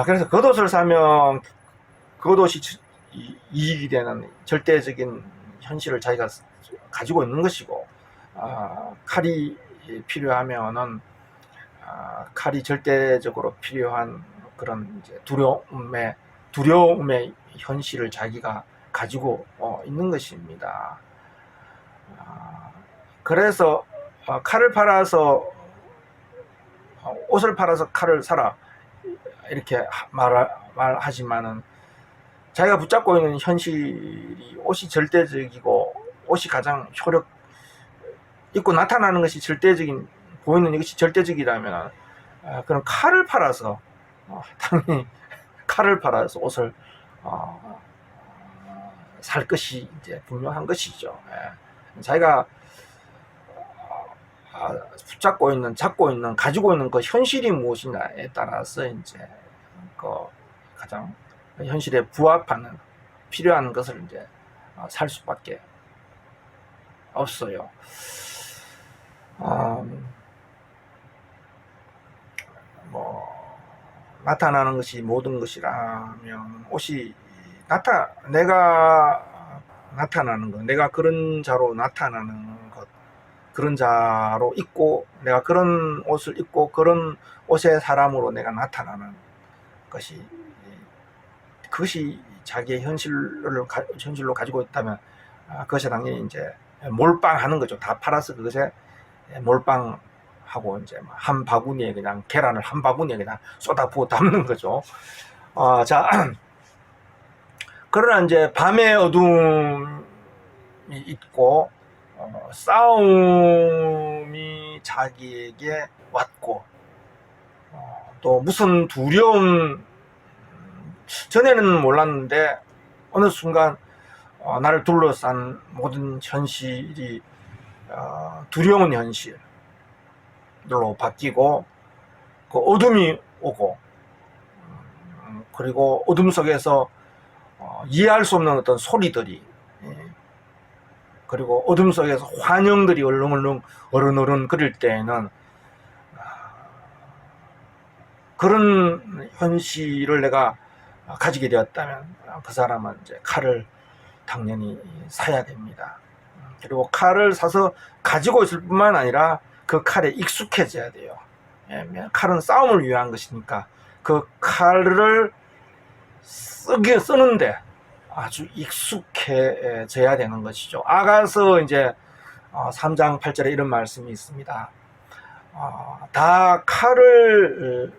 그래서 겉옷을 사면 겉옷이 이익이 되는 절대적인 현실을 자기가 가지고 있는 것이고, 칼이 필요하면은 칼이 절대적으로 필요한 그런 이제 두려움의 현실을 자기가 가지고 있는 것입니다. 그래서 칼을 팔아서 옷을 팔아서 칼을 사라 이렇게 말하지만은 자기가 붙잡고 있는 현실이 옷이 절대적이고 옷이 가장 효력 있고 나타나는 것이 절대적인 보이는 이것이 절대적이라면 그런 칼을 팔아서 당연히 칼을 팔아서 옷을 살 것이 이제 분명한 것이죠. 자기가 잡고 있는 가지고 있는 그 현실이 무엇이냐에 따라서 이제 그 가장 현실에 부합하는 필요한 것을 이제 살 수밖에 없어요. 뭐 나타나는 것이 모든 것이라면 옷이 내가 나타나는 것, 내가 그런 자로 나타나는 것, 그런 자로 입고 내가 그런 옷을 입고 그런 옷의 사람으로 내가 나타나는 것이, 그것이 자기의 현실로 가지고 있다면 그것이 당연히 이제 몰빵하는 거죠. 다 팔아서 그것에 몰빵하고 이제 한 바구니에 그냥 계란을 한 바구니에 그냥 쏟아 부어 담는 거죠. 자, 그러나 이제 밤의 어둠이 있고 싸움이 자기에게 왔고 또 무슨 두려움, 전에는 몰랐는데 어느 순간 나를 둘러싼 모든 현실이 두려운 현실로 바뀌고 그 어둠이 오고 그리고 어둠 속에서 이해할 수 없는 어떤 소리들이, 그리고 어둠 속에서 환영들이 어른어른 그릴 때에는 그런 현실을 내가 가지게 되었다면 그 사람은 이제 칼을 당연히 사야 됩니다. 그리고 칼을 사서 가지고 있을 뿐만 아니라 그 칼에 익숙해져야 돼요. 칼은 싸움을 위한 것이니까 그 칼을 쓰는데 아주 익숙해져야 되는 것이죠. 아가서 이제 3장 8절에 이런 말씀이 있습니다. 다 칼을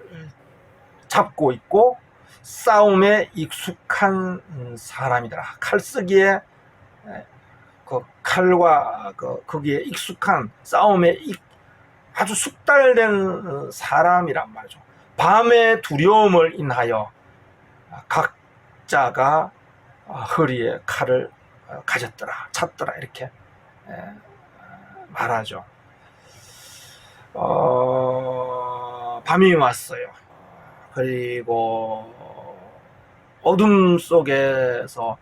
잡고 있고 싸움에 익숙한 사람이더라. 칼 쓰기에 그 칼과 거기에 익숙한 싸움에 아주 숙달된 사람이란 말이죠. 밤의 두려움을 인하여 각자가 허리에 칼을 가졌더라, 찼더라 이렇게 말하죠. 밤이 왔어요. 그리고 어둠 속에서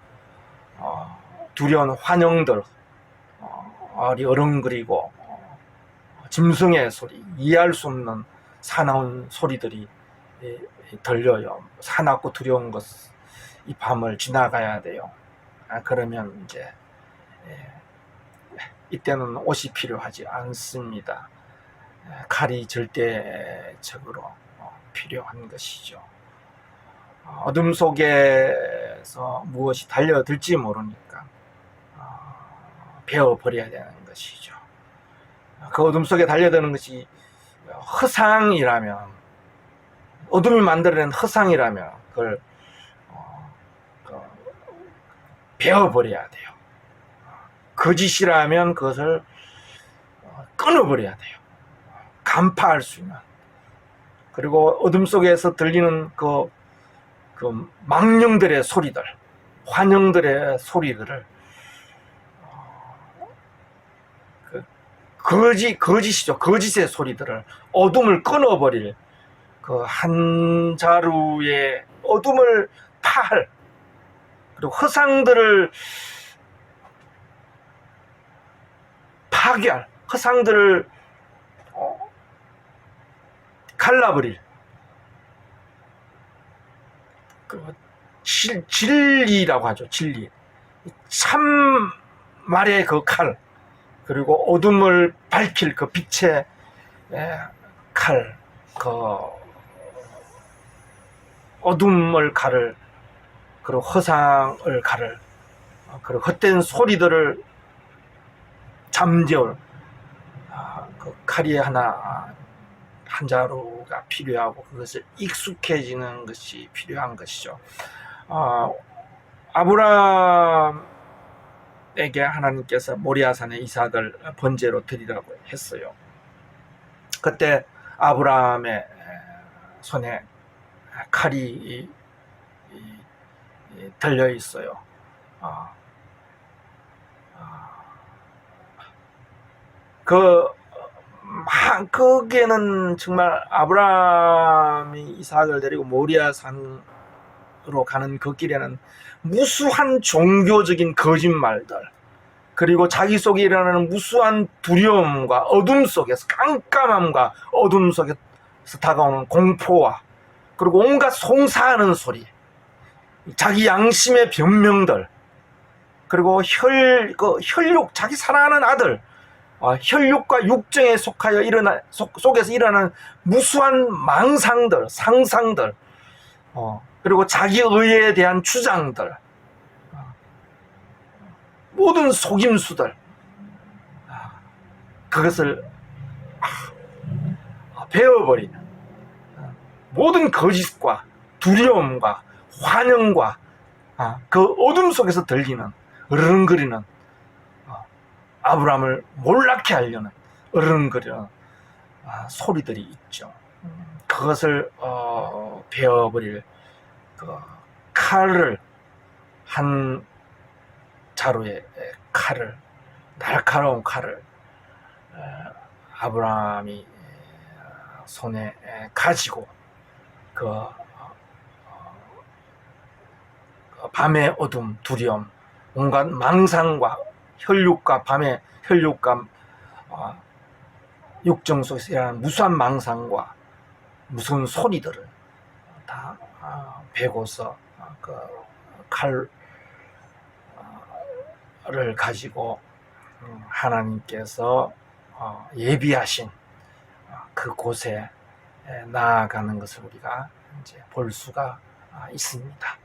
두려운 환영들, 어른거리고 짐승의 소리, 이해할 수 없는 사나운 소리들이 들려요. 사납고 두려운 것, 이 밤을 지나가야 돼요. 그러면 이제 이때는 옷이 필요하지 않습니다. 칼이 절대적으로 필요한 것이죠. 어둠 속에서 무엇이 달려들지 모르니까 베어버려야 되는 것이죠. 그 어둠 속에 달려드는 것이 허상이라면, 어둠이 만들어낸 허상이라면 그걸 베어버려야 돼요. 거짓이라면 그것을 끊어버려야 돼요. 간파할 수 있는. 그리고 어둠 속에서 들리는 그 망령들의 소리들, 환영들의 소리들을 거짓이죠. 거짓의 소리들을, 어둠을 끊어버릴 그 한 자루의 어둠을 파할, 그리고 허상들을 파괴할, 허상들을 갈라버릴 그 진리라고 하죠. 진리. 참 말의 그 칼, 그리고 어둠을 밝힐 그 빛의 칼, 그 어둠을 가를, 그리고 허상을 가를, 그리고 헛된 소리들을 잠재울 그 칼이 하나, 한 자루가 필요하고, 그것을 익숙해지는 것이 필요한 것이죠. 아브라함에게 하나님께서 모리아산에 이삭을 번제로 드리라고 했어요. 그때 아브라함의 손에 칼이 들려 있어요. 거기에는 정말 아브라함이 이삭을 데리고 모리아산으로 가는 그 길에는 무수한 종교적인 거짓말들, 그리고 자기 속에 일어나는 무수한 두려움과 어둠 속에서, 깜깜함과 어둠 속에서 다가오는 공포와, 그리고 온갖 송사하는 소리, 자기 양심의 변명들, 그리고 혈육, 자기 사랑하는 아들, 혈육과 육정에 속에서 일어나는 무수한 망상들, 상상들, 그리고 자기 의에 대한 주장들, 모든 속임수들, 그것을 베어버리는 모든 거짓과 두려움과 환영과 그 어둠 속에서 들리는 으르렁거리는, 아브라함을 몰락케 하려는 으르렁거리는 소리들이 있죠. 그것을 베어버릴 그 칼을, 한 자루의 칼을, 날카로운 칼을 아브라함이 손에 가지고 그 밤의 어둠, 두려움, 온갖 망상과 혈육과, 밤의 혈육과 육정 속에서 일어나는 무수한 망상과 무서운 소리들을 다 베고서 그 칼을 가지고 하나님께서 예비하신 그곳에 나아가는 것을 우리가 이제 볼 수가 있습니다.